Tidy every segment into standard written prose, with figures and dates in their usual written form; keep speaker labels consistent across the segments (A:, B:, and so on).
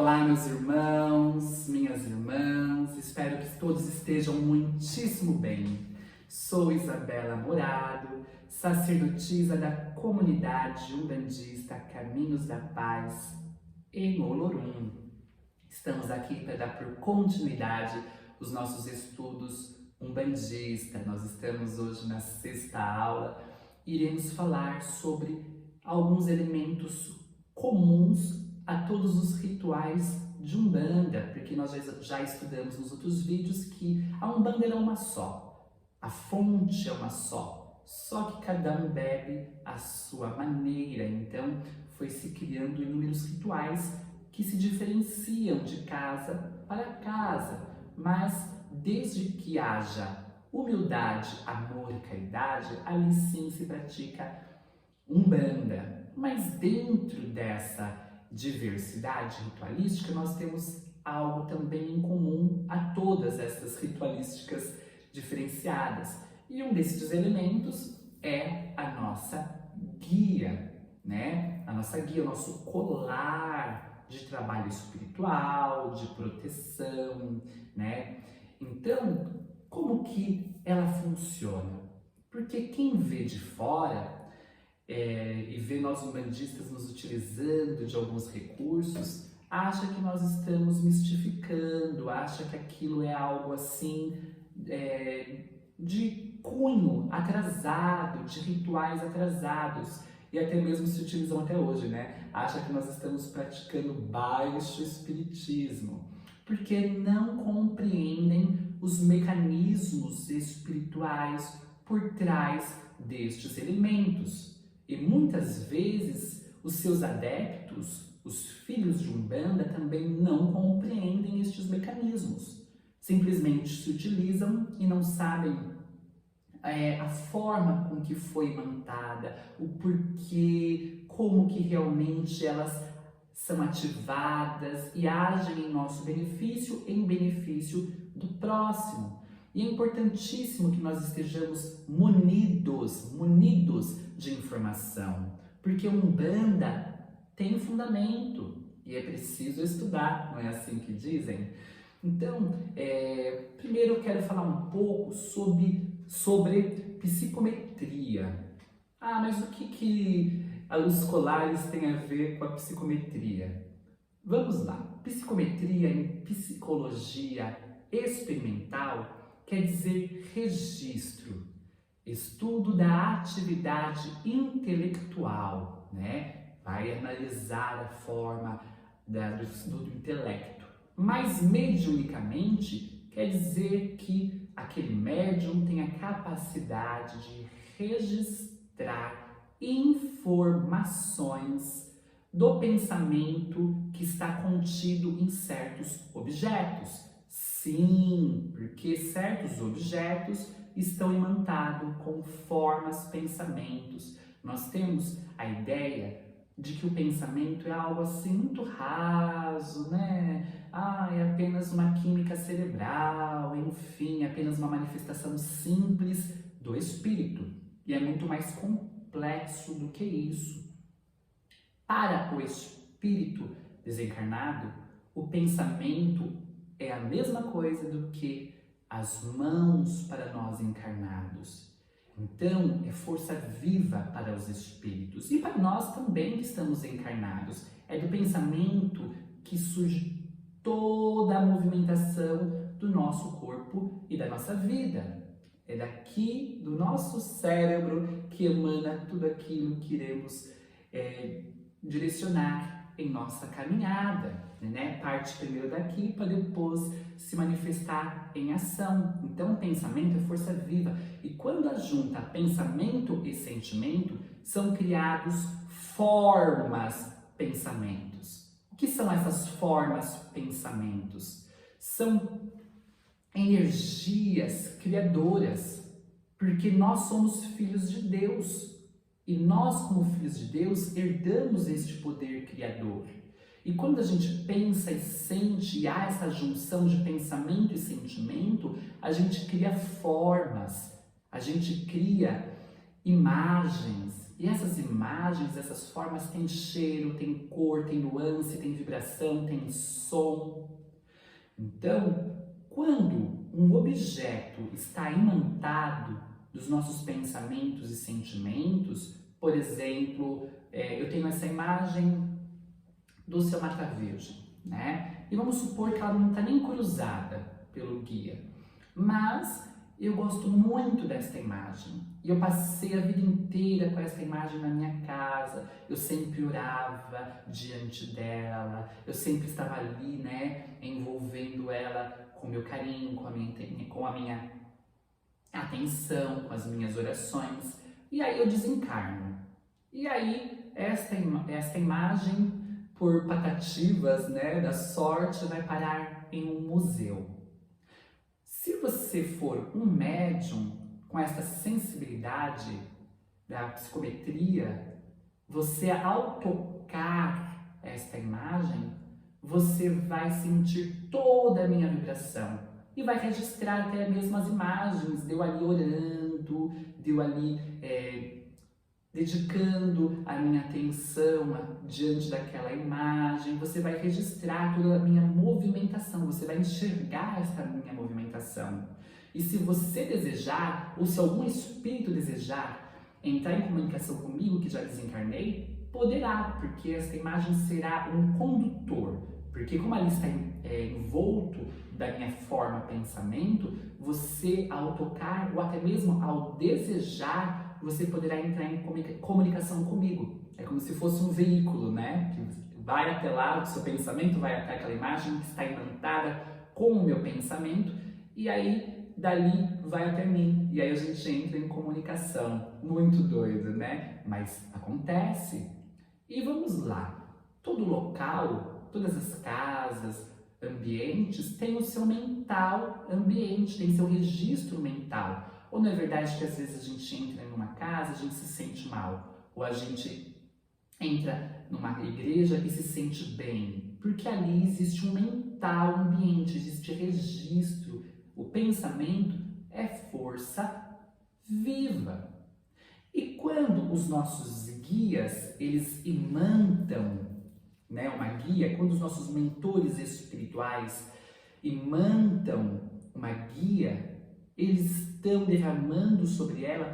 A: Olá, meus irmãos, minhas irmãs, espero que todos estejam muitíssimo bem. Sou Isabela Morado, sacerdotisa da comunidade umbandista Caminhos da Paz em Olorum. Estamos aqui para dar por continuidade os nossos estudos umbandistas. Nós estamos hoje na 6ª aula e iremos falar sobre alguns elementos comuns a todos os rituais de Umbanda, porque nós já estudamos nos outros vídeos que a Umbanda é uma só, a fonte é uma só que cada um bebe à sua maneira. Então foi se criando inúmeros rituais que se diferenciam de casa para casa, mas desde que haja humildade, amor e caridade, ali sim se pratica Umbanda. Mas dentro dessa diversidade ritualística, nós temos algo também em comum a todas essas ritualísticas diferenciadas. E um desses elementos é a nossa guia, né? A nossa guia, o nosso colar de trabalho espiritual, de proteção, né? Então, como que ela funciona? Porque quem vê de fora e vê nós umbandistas nos utilizando de alguns recursos, acha que nós estamos mistificando, acha que aquilo é algo assim de cunho atrasado, de rituais atrasados, e até mesmo se utilizam até hoje, né? Acha que nós estamos praticando baixo espiritismo, porque não compreendem os mecanismos espirituais por trás destes elementos. E muitas vezes os seus adeptos, os filhos de Umbanda, também não compreendem estes mecanismos. Simplesmente se utilizam e não sabem a forma com que foi imantada, o porquê, como que realmente elas são ativadas e agem em nosso benefício, em benefício do próximo. E é importantíssimo que nós estejamos munidos de informação, porque Umbanda tem fundamento e é preciso estudar, não é assim que dizem? Então, primeiro eu quero falar um pouco sobre psicometria. Ah, mas o que os colares têm a ver com a psicometria? Vamos lá. Psicometria em psicologia experimental quer dizer registro, estudo da atividade intelectual, né? Vai analisar a forma do estudo do intelecto. Mas mediunicamente quer dizer que aquele médium tem a capacidade de registrar informações do pensamento que está contido em certos objetos. Sim, porque certos objetos estão imantados com formas, pensamentos. Nós temos a ideia de que o pensamento é algo assim muito raso, né? É apenas uma química cerebral, enfim, apenas uma manifestação simples do espírito. E é muito mais complexo do que isso. Para o espírito desencarnado, o pensamento é a mesma coisa do que as mãos para nós encarnados. Então, é força viva para os espíritos e para nós também que estamos encarnados. É do pensamento que surge toda a movimentação do nosso corpo e da nossa vida. É daqui, do nosso cérebro, que emana tudo aquilo que iremos direcionar em nossa caminhada, né? Parte primeiro daqui para depois se manifestar em ação. Então, o pensamento é força viva. E quando ajunta pensamento e sentimento, são criados formas pensamentos. O que são essas formas pensamentos? São energias criadoras, porque nós somos filhos de Deus. E nós, como filhos de Deus, herdamos este poder criador. E quando a gente pensa e sente, e há essa junção de pensamento e sentimento, a gente cria formas, a gente cria imagens, E essas imagens, essas formas têm cheiro, têm cor, têm nuance, têm vibração, têm som. Então, quando um objeto está imantado dos nossos pensamentos e sentimentos, por exemplo, eu tenho essa imagem do seu Mata Virgem, né? E vamos supor que ela não está nem cruzada pelo guia, mas eu gosto muito desta imagem e eu passei a vida inteira com essa imagem na minha casa. Eu sempre orava diante dela, eu sempre estava ali, né, envolvendo ela com meu carinho, com a minha atenção, com as minhas orações. E aí eu desencarno. E aí esta imagem, por patativas, né, da sorte, vai parar em um museu. Se você for um médium com essa sensibilidade da psicometria, você, ao tocar esta imagem, você vai sentir toda a minha vibração e vai registrar até mesmo as imagens de eu ali orando, de eu ali dedicando a minha atenção diante daquela imagem. Você vai registrar toda a minha movimentação, você vai enxergar essa minha movimentação. E se você desejar, ou se algum espírito desejar entrar em comunicação comigo, que já desencarnei, poderá, porque essa imagem será um condutor. Porque como ali está envolto da minha forma pensamento, você, ao tocar, ou até mesmo ao desejar, você poderá entrar em comunicação comigo. É como se fosse um veículo, né? Que vai até lá, o seu pensamento vai até aquela imagem que está imantada com o meu pensamento, e aí, dali, vai até mim. E aí a gente entra em comunicação. Muito doido, né? Mas acontece. E vamos lá. Todo local, todas as casas, ambientes, tem o seu mental ambiente, tem seu registro mental. Ou não é verdade que às vezes a gente entra numa casa, a gente se sente mal, ou a gente entra numa igreja e se sente bem, porque ali existe um mental ambiente, existe registro. O pensamento é força viva. E quando os nossos guias, eles imantam, né, uma guia, quando os nossos mentores espirituais imantam uma guia, eles estão derramando sobre ela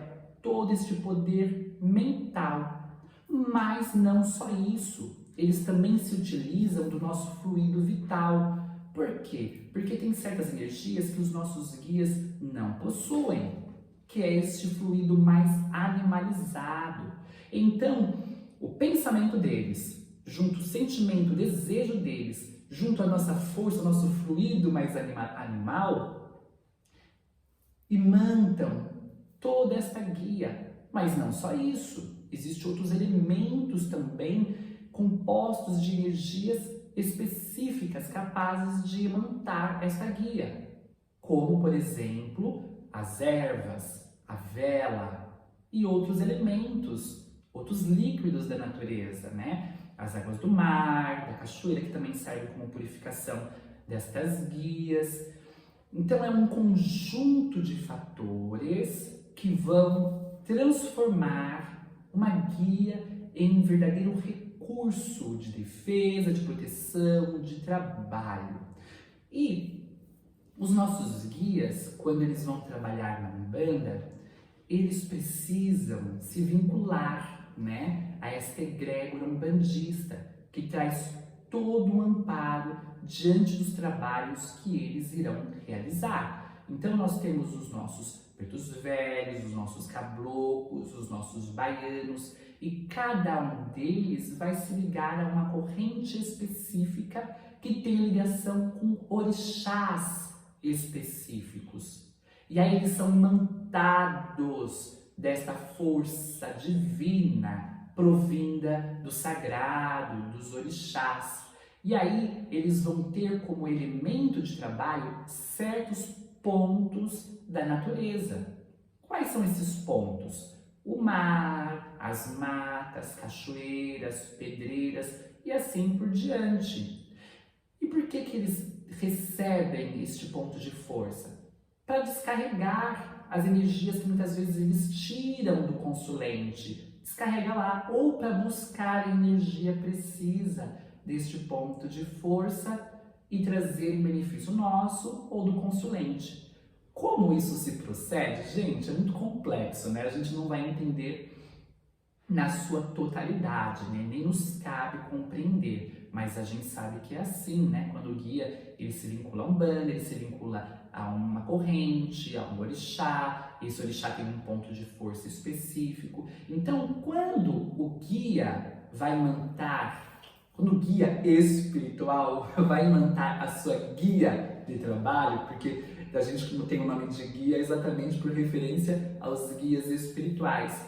A: todo este poder mental. Mas não só isso, eles também se utilizam do nosso fluido vital. Por quê? Porque tem certas energias que os nossos guias não possuem, que é este fluido mais animalizado. Então, o pensamento deles, junto ao sentimento, o desejo deles, junto à nossa força, ao nosso fluido mais animal, imantam toda esta guia. Mas não só isso, existem outros elementos também compostos de energias específicas capazes de imantar esta guia, como, por exemplo, as ervas, a vela e outros elementos, outros líquidos da natureza, né? As águas do mar, da cachoeira, que também servem como purificação destas guias. Então é um conjunto de fatores que vão transformar uma guia em um verdadeiro recurso de defesa, de proteção, de trabalho. E os nossos guias, quando eles vão trabalhar na Umbanda, eles precisam se vincular, né, a esta egrégora umbandista, que traz todo o amparo diante dos trabalhos que eles irão realizar. Então nós temos os nossos pretos velhos, os nossos caboclos, os nossos baianos, e cada um deles vai se ligar a uma corrente específica que tem ligação com orixás específicos. E aí eles são imantados desta força divina provinda do sagrado, dos orixás. E aí eles vão ter como elemento de trabalho certos pontos da natureza. Quais são esses pontos? O mar, as matas, cachoeiras, pedreiras e assim por diante. E por que eles recebem este ponto de força? Para descarregar as energias que muitas vezes eles tiram do consulente, descarrega lá, ou para buscar a energia precisa deste ponto de força e trazer um benefício nosso ou do consulente. Como isso se procede? Gente, é muito complexo, né? A gente não vai entender na sua totalidade, né? Nem nos cabe compreender, mas a gente sabe que é assim, né? Quando o guia ele se vincula a um bando, ele se vincula a uma corrente, a um orixá, esse orixá tem um ponto de força específico. Então, quando o guia vai imantar, quando o guia espiritual vai imantar a sua guia de trabalho, porque a gente não tem o nome de guia exatamente por referência aos guias espirituais,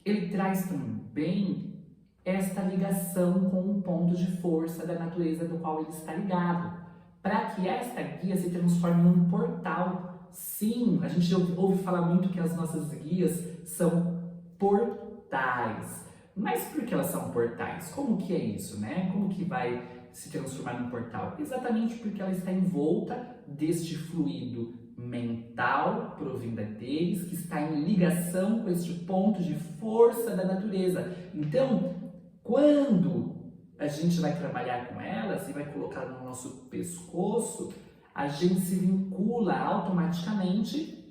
A: ele traz também esta ligação com um ponto de força da natureza do qual ele está ligado, para que esta guia se transforme num portal. Sim, a gente ouve falar muito que as nossas guias são portais. Mas por que elas são portais? Como que é isso, né? Como que vai se transformar num portal? Exatamente porque ela está envolta deste fluido mental provinda deles, que está em ligação com este ponto de força da natureza. Então, quando a gente vai trabalhar com elas e vai colocar no nosso pescoço, a gente se vincula automaticamente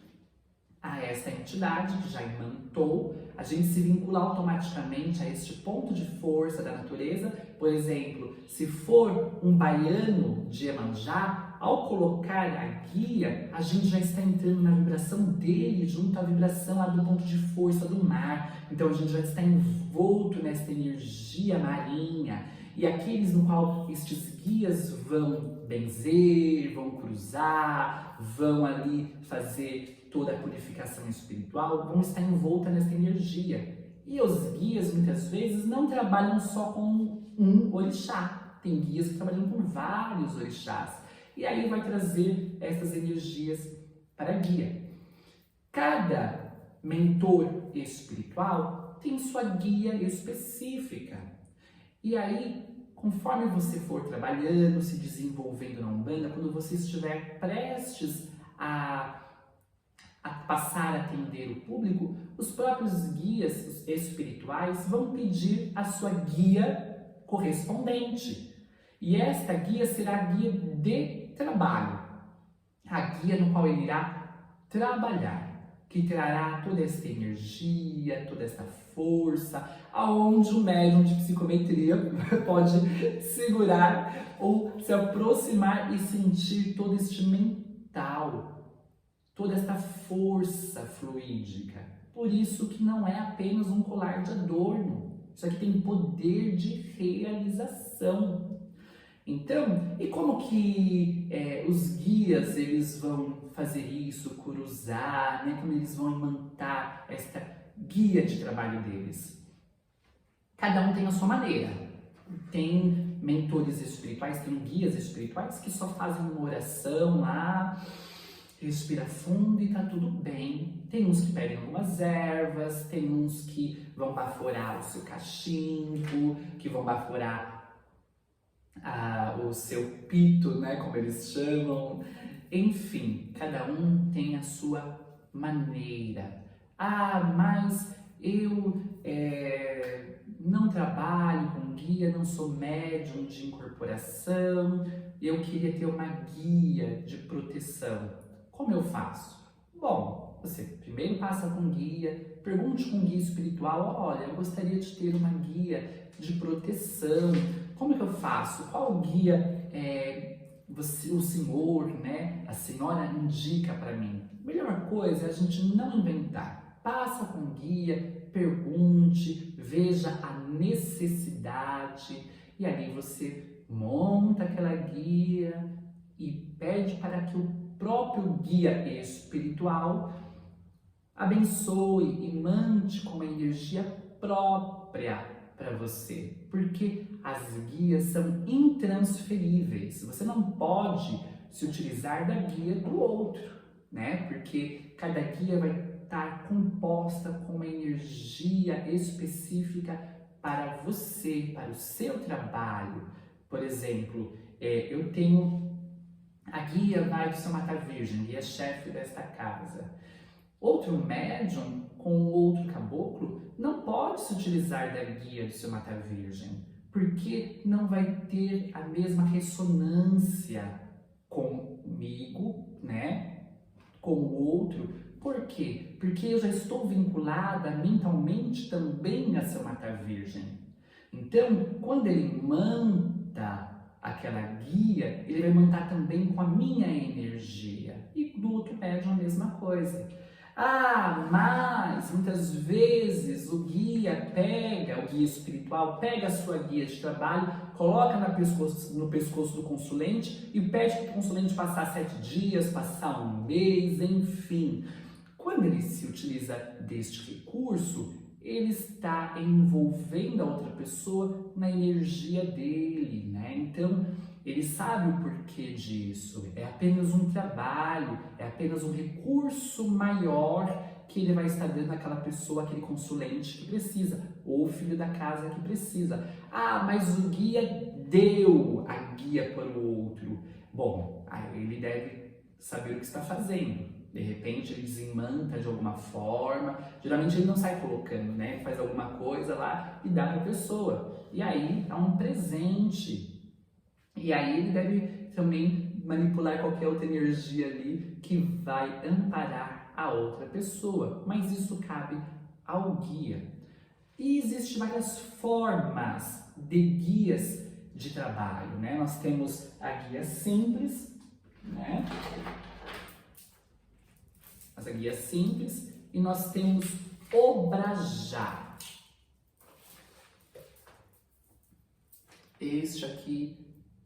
A: a essa entidade que já imantou, a gente se vincula automaticamente a este ponto de força da natureza. Por exemplo, se for um baiano de Iemanjá, ao colocar a guia, a gente já está entrando na vibração dele, junto à vibração lá do ponto de força do mar. Então a gente já está envolto nessa energia marinha. E aqueles no qual estes guias vão benzer, vão cruzar, vão ali fazer toda a purificação espiritual, vão estar envolta nessa energia. E os guias muitas vezes não trabalham só com um orixá. Tem guias que trabalham com vários orixás. E aí vai trazer essas energias para a guia. Cada mentor espiritual tem sua guia específica. E aí, conforme você for trabalhando, se desenvolvendo na Umbanda, quando você estiver prestes a passar a atender o público, os próprios guias espirituais vão pedir a sua guia correspondente. E esta guia será a guia de trabalho, a guia no qual ele irá trabalhar, que trará toda esta energia, toda esta força, aonde o médium de psicometria pode segurar ou se aproximar e sentir todo este mental, toda esta força fluídica. Por isso que não é apenas um colar de adorno, isso aqui tem poder de realização. Então, e como que os guias eles vão fazer isso, cruzar, né? Como eles vão imantar esta guia de trabalho deles? Cada um tem a sua maneira. Tem mentores espirituais, tem guias espirituais que só fazem uma oração lá, respira fundo e tá tudo bem. Tem uns que pedem algumas ervas, tem uns que vão baforar o seu cachimbo, que vão baforar o seu pito, né, como eles chamam. Enfim, cada um tem a sua maneira. Mas eu não trabalho com guia, não sou médium de incorporação, eu queria ter uma guia de proteção. Como eu faço? Bom, você primeiro passa com guia, pergunte com guia espiritual, olha, eu gostaria de ter uma guia de proteção. Como é que eu faço? Qual guia o senhor, né, a senhora indica para mim? Melhor coisa é a gente não inventar. Passa com guia, pergunte, veja a necessidade e ali você monta aquela guia e pede para que o próprio guia espiritual abençoe e mande com uma energia própria para você, porque as guias são intransferíveis. Você não pode se utilizar da guia do outro, né? Porque cada guia vai estar composta com uma energia específica para você, para o seu trabalho. Por exemplo, eu tenho a guia vai do Seu Mata Virgem, guia chefe desta casa. Outro médium com outro caboclo, não pode se utilizar da guia do seu mata-virgem, porque não vai ter a mesma ressonância comigo, né? Com o outro. Por quê? Porque eu já estou vinculada mentalmente também a seu mata-virgem. Então, quando ele manda aquela guia, ele vai mandar também com a minha energia. E do outro médium a mesma coisa. Ah, mas muitas vezes o guia espiritual, pega a sua guia de trabalho, coloca no pescoço do consulente e pede para o consulente passar 7 dias, passar um mês, enfim. Quando ele se utiliza deste recurso, ele está envolvendo a outra pessoa na energia dele, né? Então, ele sabe o porquê disso. É apenas um trabalho, é apenas um recurso maior que ele vai estar dando àquela pessoa, aquele consulente que precisa, ou o filho da casa que precisa. Ah, mas o guia deu a guia para o outro. Bom, aí ele deve saber o que está fazendo. De repente ele desimanta de alguma forma, geralmente ele não sai colocando, né? Ele faz alguma coisa lá e dá para a pessoa. E aí é um presente. E aí ele deve também manipular qualquer outra energia ali que vai amparar a outra pessoa. Mas isso cabe ao guia. E existem várias formas de guias de trabalho, né? Nós temos a guia simples, né? Essa guia simples, e nós temos o Brajá. Este aqui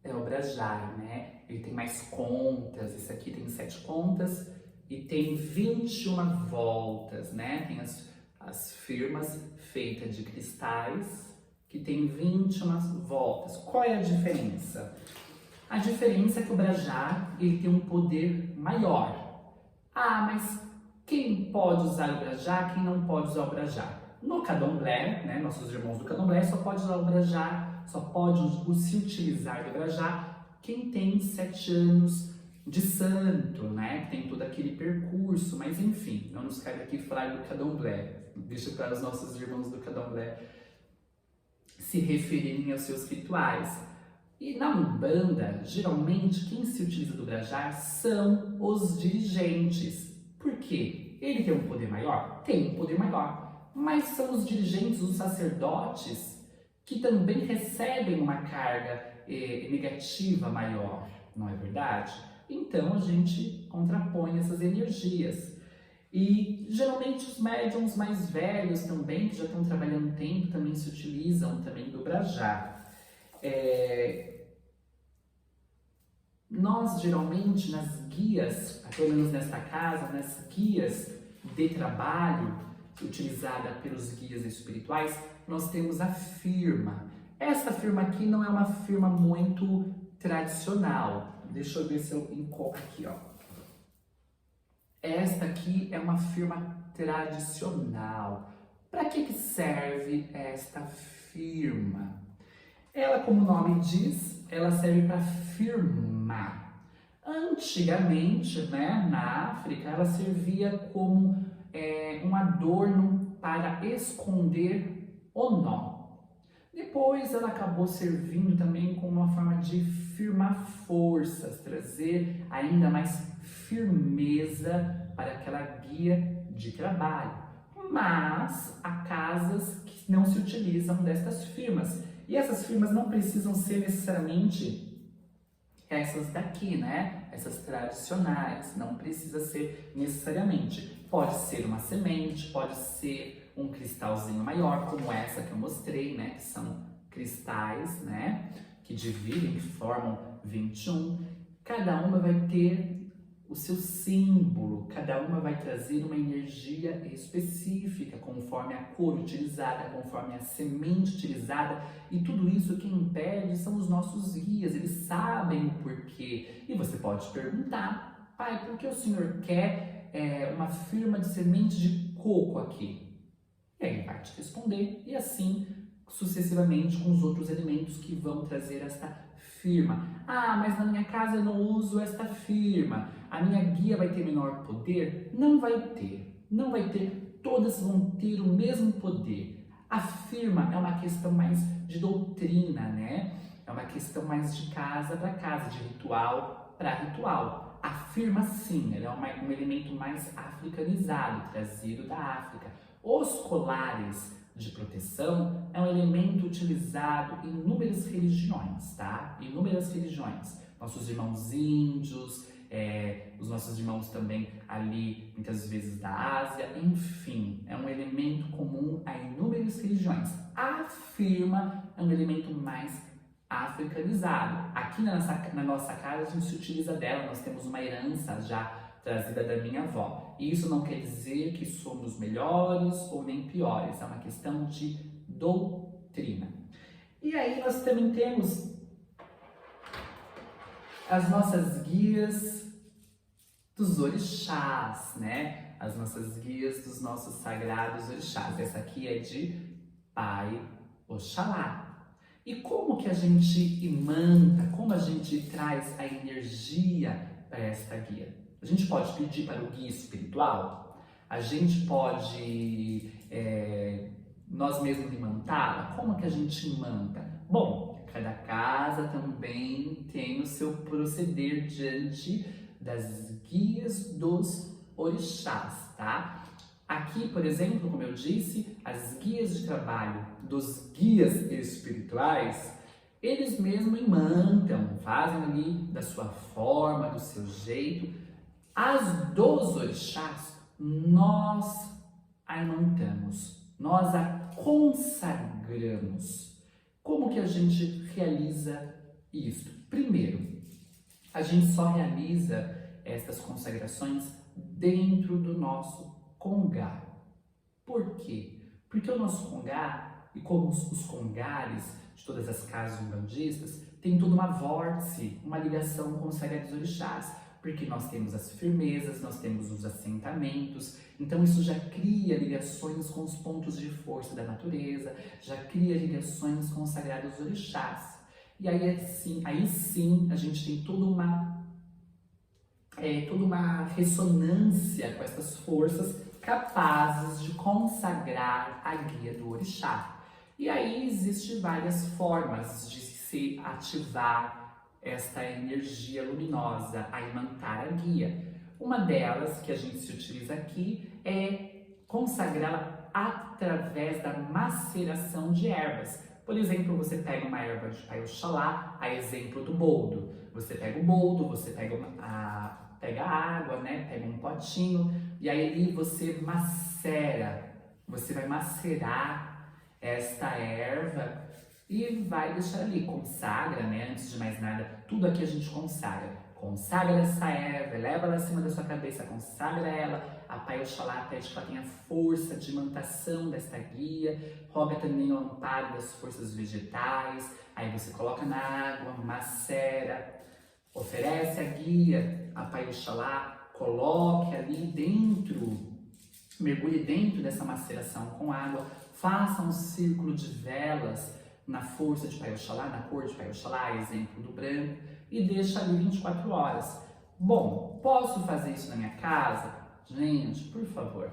A: é o Brajá, né? Ele tem mais contas, esse aqui tem 7 contas e tem 21 voltas, né? Tem as firmas feitas de cristais que tem 21 voltas. Qual é a diferença? A diferença é que o Brajá, ele tem um poder maior. Ah, mas quem pode usar o Brajá, quem não pode usar o Brajá? No Candomblé, né, nossos irmãos do Candomblé só pode usar o Brajá, só pode se utilizar do Brajá quem tem 7 anos de santo, né, que tem todo aquele percurso, mas enfim, não nos cabe aqui falar do Candomblé, deixa para os nossos irmãos do Candomblé se referirem aos seus rituais. E na Umbanda, geralmente, quem se utiliza do Brajá são os dirigentes. Por quê? Ele tem um poder maior? Tem um poder maior. Mas são os dirigentes, os sacerdotes, que também recebem uma carga negativa maior, não é verdade? Então, a gente contrapõe essas energias. E, geralmente, os médiums mais velhos também, que já estão trabalhando um tempo, também se utilizam também do Brajá. Nós geralmente nas guias, pelo menos nesta casa, nas guias de trabalho utilizada pelos guias espirituais, nós temos a firma. Essa firma aqui não é uma firma muito tradicional. Deixa eu ver se eu encontro aqui, ó. Esta aqui é uma firma tradicional. Para que serve esta firma? Ela, como o nome diz, ela serve para firmar. Antigamente, né, na África, ela servia como um adorno para esconder o nó. Depois ela acabou servindo também como uma forma de firmar forças, trazer ainda mais firmeza para aquela guia de trabalho. Mas há casas que não se utilizam destas firmas. E essas firmas não precisam ser necessariamente essas daqui, né? Essas tradicionais, não precisa ser necessariamente. Pode ser uma semente, pode ser um cristalzinho maior, como essa que eu mostrei, né? Que são cristais, né? Que dividem, que formam 21. Cada uma vai ter o seu símbolo, cada uma vai trazer uma energia específica, conforme a cor utilizada, conforme a semente utilizada, e tudo isso quem impede são os nossos guias, eles sabem o porquê. E você pode perguntar: pai, por que o senhor quer uma firma de semente de coco aqui? E aí ele vai te responder, e assim sucessivamente com os outros elementos que vão trazer esta firma. Ah, mas na minha casa eu não uso esta firma. A minha guia vai ter menor poder? Não vai ter. Não vai ter todas vão ter o mesmo poder. A firma é uma questão mais de doutrina, né? É uma questão mais de casa para casa, de ritual para ritual. A firma, sim, ela é um elemento mais africanizado, trazido da África. Os colares de proteção é um elemento utilizado em inúmeras religiões, tá? Inúmeras religiões. Nossos irmãos índios, os nossos irmãos também ali, muitas vezes da Ásia, enfim, é um elemento comum a inúmeras religiões. A firma é um elemento mais africanizado. Aqui na nossa casa a gente se utiliza dela, nós temos uma herança já trazida da minha avó. E isso não quer dizer que somos melhores ou nem piores, é uma questão de doutrina. E aí nós também temos as nossas guias dos orixás, né? As nossas guias dos nossos sagrados orixás. Essa aqui é de Pai Oxalá. E como que a gente imanta, como a gente traz a energia para esta guia? A gente pode pedir para o guia espiritual? A gente pode nós mesmos imantá-la? Como que a gente imanta? Bom, cada casa também tem o seu proceder diante das guias dos orixás, tá? Aqui, por exemplo, como eu disse, as guias de trabalho dos guias espirituais, eles mesmos imantam, fazem ali da sua forma, do seu jeito. As dos orixás, nós a imantamos, nós a consagramos. Como que a gente realiza isso? Primeiro, a gente só realiza estas consagrações dentro do nosso congá. Por quê? Porque o nosso congá, e como os congares de todas as casas umbandistas, tem toda uma vórtice, uma ligação com os sagrados orixás, porque nós temos as firmezas, nós temos os assentamentos, então isso já cria ligações com os pontos de força da natureza, já cria ligações com os sagrados orixás. E aí sim a gente tem toda uma ressonância com essas forças capazes de consagrar a guia do orixá. E aí existem várias formas de se ativar esta energia luminosa, a imantar a guia. Uma delas, que a gente se utiliza aqui, é consagrá-la através da maceração de ervas. Por exemplo, você pega uma erva de Pai Oxalá, a exemplo do boldo. Você pega o boldo, você pega a água, né? Pega um potinho e aí ali você macera. Você vai macerar esta erva e vai deixar ali, consagra, né? Antes de mais nada, tudo aqui a gente consagra. Consagra essa erva, leva ela acima da sua cabeça, consagra ela. A Pai Oxalá pede que ela tenha força de imantação desta guia, roga também o amparo das forças vegetais. Aí você coloca na água, macera, oferece a guia a Pai Oxalá, coloque ali dentro, mergulhe dentro dessa maceração com água, faça um círculo de velas na força de Pai Oxalá, na cor de Pai Oxalá, exemplo do branco, e deixa ali 24 horas. Bom, posso fazer isso na minha casa? Gente, por favor,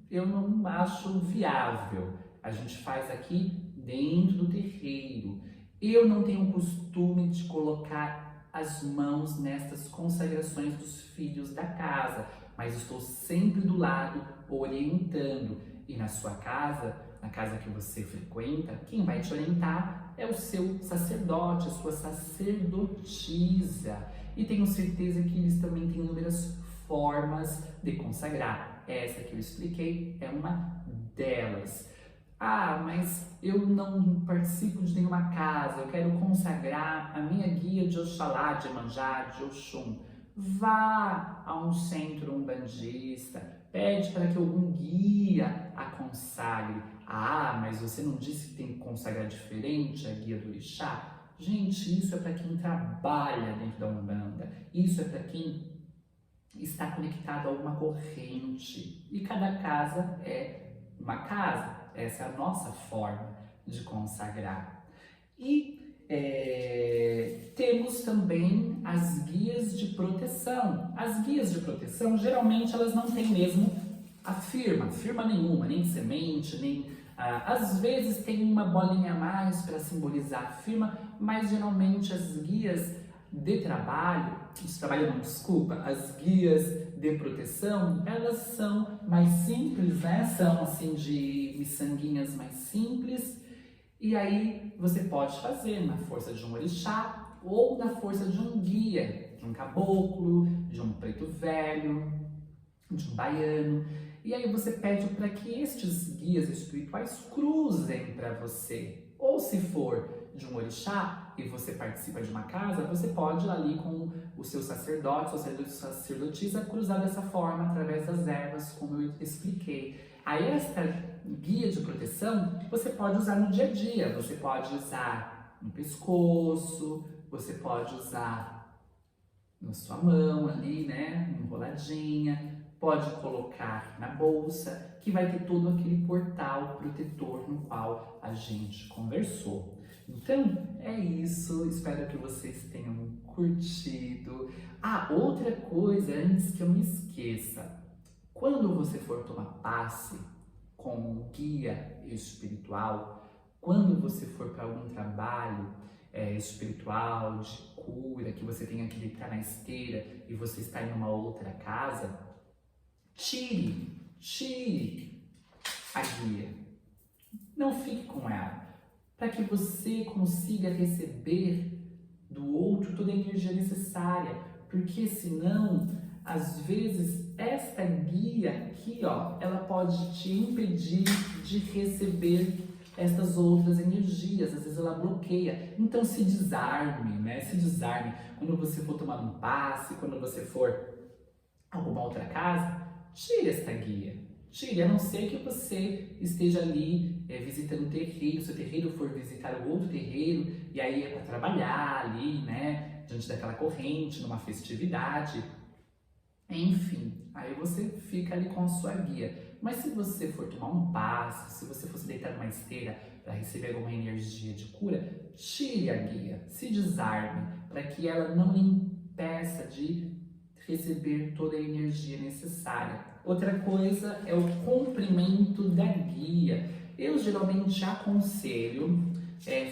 A: eu não acho viável. A gente faz aqui dentro do terreiro. Eu não tenho o costume de colocar as mãos nestas consagrações dos filhos da casa, mas estou sempre do lado orientando. E na sua casa, na casa que você frequenta, quem vai te orientar é o seu sacerdote, a sua sacerdotisa. E tenho certeza que eles também têm inúmeras formas de consagrar. Essa que eu expliquei é uma delas. Ah, mas eu não participo de nenhuma casa, eu quero consagrar a minha guia de Oxalá, de Iemanjá, de Oxum. Vá a um centro umbandista, pede para que algum guia a consagre. Ah, mas você não disse que tem que consagrar diferente a guia do orixá? Gente, isso é para quem trabalha dentro da Umbanda, isso é para quem está conectado a uma corrente. E cada casa é uma casa. Essa é a nossa forma de consagrar. E temos também as guias de proteção. As guias de proteção, geralmente, elas não têm mesmo firma nenhuma, nem semente, nem... às vezes tem uma bolinha a mais para simbolizar a firma, mas geralmente as guias de trabalho, as guias de proteção, elas são mais simples, né? São assim de miçanguinhas mais simples. E aí você pode fazer na força de um orixá ou na força de um guia, de um caboclo, de um preto velho, de um baiano. E aí você pede para que estes guias espirituais cruzem para você. Ou se for de um orixá e você participa de uma casa, você pode ir ali com o seu sacerdote, ou sacerdotisa, cruzar dessa forma, através das ervas, como eu expliquei. Aí esta guia de proteção, você pode usar no dia a dia, você pode usar no pescoço, você pode usar na sua mão ali, né, enroladinha, pode colocar na bolsa, que vai ter todo aquele portal protetor no qual a gente conversou. Então, é isso, espero que vocês tenham curtido. Outra coisa, antes que eu me esqueça, quando você for tomar passe com um guia espiritual, quando você for para algum trabalho espiritual, de cura, que você tenha que deitar na esteira e você está em uma outra casa, tire a guia. Não fique com ela, para que você consiga receber do outro toda a energia necessária, porque senão, às vezes, esta guia aqui, ó, ela pode te impedir de receber estas outras energias, às vezes ela bloqueia. Então se desarme, né? Se desarme. Quando você for tomar um passe, quando você for a alguma outra casa, tire esta guia. Tire, a não ser que você esteja ali visitando um terreiro, se o terreiro for visitar o outro terreiro, e aí é para trabalhar ali, né, diante daquela corrente, numa festividade. Enfim, aí você fica ali com a sua guia. Mas se você for tomar um passe, se você for se deitar numa esteira para receber alguma energia de cura, tire a guia, se desarme, para que ela não lhe impeça de receber toda a energia necessária. Outra coisa é o comprimento da guia. Eu geralmente aconselho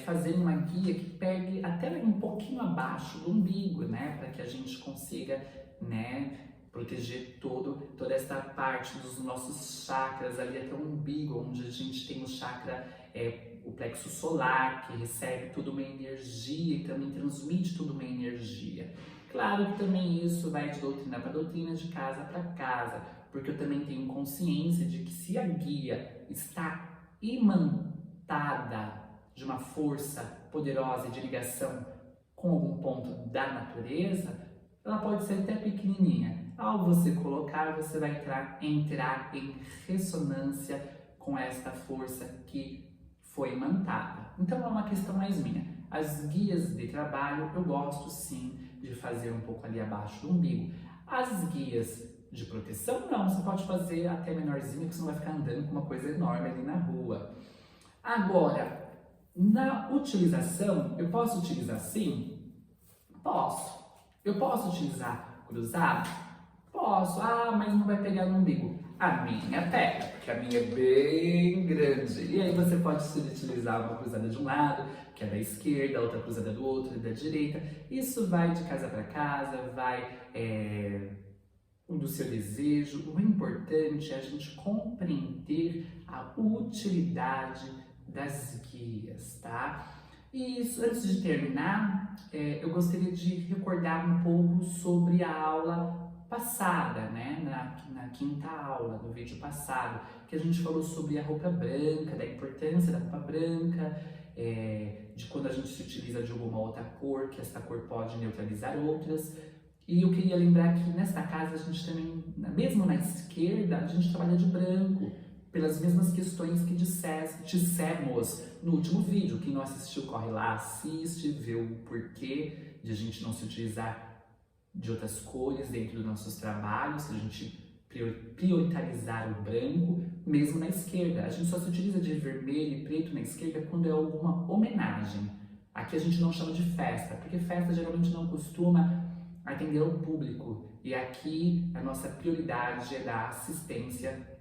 A: fazer uma guia que pegue até um pouquinho abaixo do umbigo, né? Para que a gente consiga, né, proteger toda essa parte dos nossos chakras ali até o umbigo, onde a gente tem o chakra, o plexo solar, que recebe toda uma energia e também transmite toda uma energia. Claro que também isso vai de doutrina para doutrina, de casa para casa, porque eu também tenho consciência de que se a guia está imantada de uma força poderosa de ligação com algum ponto da natureza, ela pode ser até pequenininha. Ao você colocar, você vai entrar em ressonância com esta força que foi imantada. Então é uma questão mais minha. As guias de trabalho eu gosto sim de fazer um pouco ali abaixo do umbigo. As guias de proteção não, você pode fazer até menorzinho, porque você não vai ficar andando com uma coisa enorme ali na rua. Agora, na utilização, eu posso utilizar assim? Posso. Eu posso utilizar cruzado? Posso. Mas não vai pegar no umbigo. A minha pega, porque a minha é bem grande. E aí você pode utilizar uma cruzada de um lado, que é da esquerda, outra cruzada do outro, da direita. Isso vai de casa para casa, vai do seu desejo. O importante é a gente compreender a utilidade das guias, tá? E isso, antes de terminar, eu gostaria de recordar um pouco sobre a aula passada, né? Na quinta aula, no vídeo passado, que a gente falou sobre a roupa branca, da importância da roupa branca, de quando a gente se utiliza de alguma outra cor, que essa cor pode neutralizar outras. E eu queria lembrar que nesta casa a gente também, mesmo na esquerda, a gente trabalha de branco, pelas mesmas questões que dissemos no último vídeo. Quem não assistiu, corre lá, assiste, vê o porquê de a gente não se utilizar de outras cores dentro dos nossos trabalhos, a gente priorizar o branco, mesmo na esquerda. A gente só se utiliza de vermelho e preto na esquerda quando é alguma homenagem. Aqui a gente não chama de festa, porque festa geralmente não costuma atender ao público. E aqui a nossa prioridade é dar assistência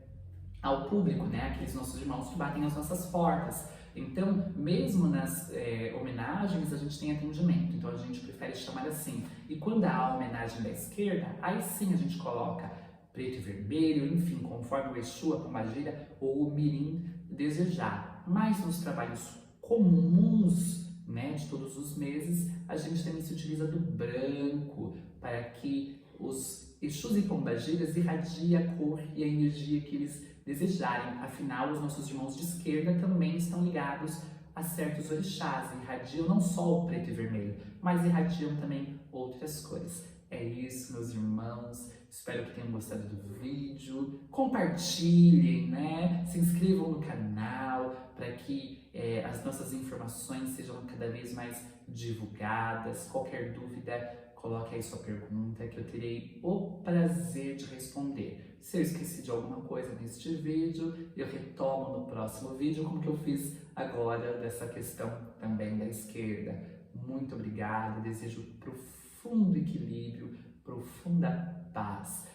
A: ao público, né? Aqueles nossos irmãos que batem as nossas portas. Então, mesmo nas homenagens, a gente tem atendimento, então a gente prefere chamar assim. E quando há a homenagem da esquerda, aí sim a gente coloca preto e vermelho, enfim, conforme o Exu, a pombagira ou o mirim desejar. Mas nos trabalhos comuns, né, de todos os meses, a gente também se utiliza do branco para que os Exus e pombagiras irradiem a cor e a energia que eles desejarem. Afinal, os nossos irmãos de esquerda também estão ligados a certos orixás, irradiam não só o preto e vermelho, mas irradiam também outras cores. É isso, meus irmãos. Espero que tenham gostado do vídeo. Compartilhem, né? Se inscrevam no canal para que as nossas informações sejam cada vez mais divulgadas. Qualquer dúvida, coloque aí sua pergunta que eu terei o prazer de responder. Se eu esqueci de alguma coisa neste vídeo, eu retomo no próximo vídeo, como que eu fiz agora dessa questão também da esquerda. Muito obrigada, desejo profundo equilíbrio, profunda paz.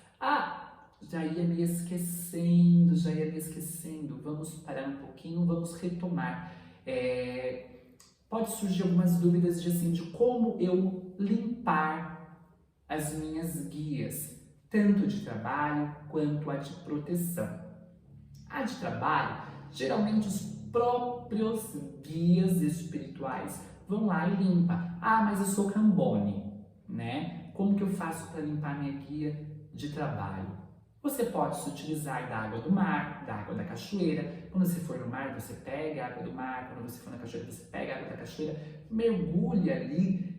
A: Já ia me esquecendo, Vamos parar um pouquinho, vamos retomar. Pode surgir algumas dúvidas de como eu limpar as minhas guias, tanto de trabalho quanto a de proteção. A de trabalho, geralmente os próprios guias espirituais vão lá e limpam. Mas eu sou Cambone, né? Como que eu faço para limpar minha guia de trabalho? Você pode se utilizar da água do mar, da água da cachoeira. Quando você for no mar, você pega a água do mar. Quando você for na cachoeira, você pega a água da cachoeira, mergulha ali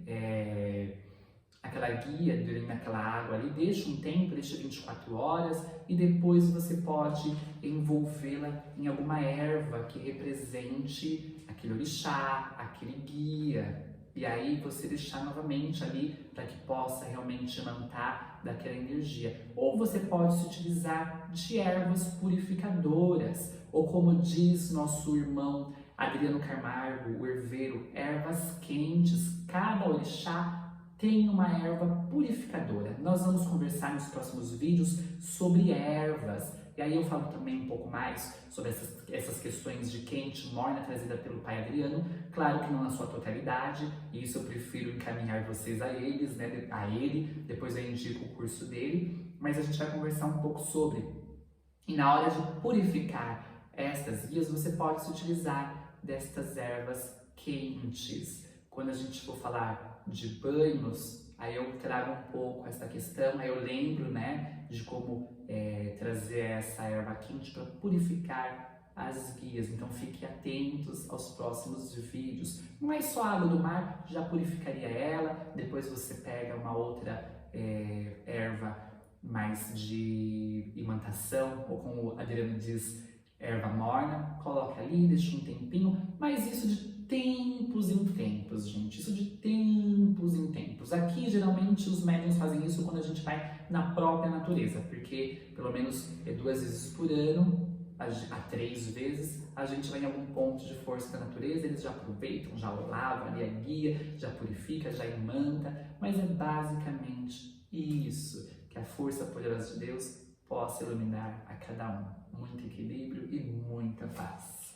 A: aquela guia naquela água ali, deixa um tempo, deixa 24 horas e depois você pode envolvê-la em alguma erva que represente aquele orixá, aquele guia. E aí você deixar novamente ali para que possa realmente emantar daquela energia. Ou você pode se utilizar de ervas purificadoras, ou como diz nosso irmão Adriano Camargo, o herveiro, ervas quentes. Cada orixá tem uma erva purificadora. Nós vamos conversar nos próximos vídeos sobre ervas. E aí eu falo também um pouco mais sobre essas questões de quente, morna, trazida pelo pai Adriano. Claro que não na sua totalidade, e isso eu prefiro encaminhar vocês a eles, né, a ele, depois eu indico o curso dele, mas a gente vai conversar um pouco sobre. E na hora de purificar estas guias, você pode se utilizar destas ervas quentes. Quando a gente for falar de banhos, aí eu trago um pouco essa questão, aí eu lembro, né, de como trazer essa erva quente para purificar as guias. Então fiquem atentos aos próximos vídeos. Não é só a água do mar, já purificaria ela, depois você pega uma outra erva mais de imantação, ou como o Adriano diz, erva morna, coloca ali, deixa um tempinho, mas isso de tempos em tempos, gente, isso de tempos em tempos. Aqui, geralmente, os médiuns fazem isso quando a gente vai na própria natureza, porque pelo menos 2 vezes por ano, a 3 vezes, a gente vai em algum ponto de força da natureza, eles já aproveitam, já lavam ali a guia, já purifica, já imanta, mas é basicamente isso, que a força poderosa de Deus possa iluminar a cada um. Muito equilíbrio e muita paz.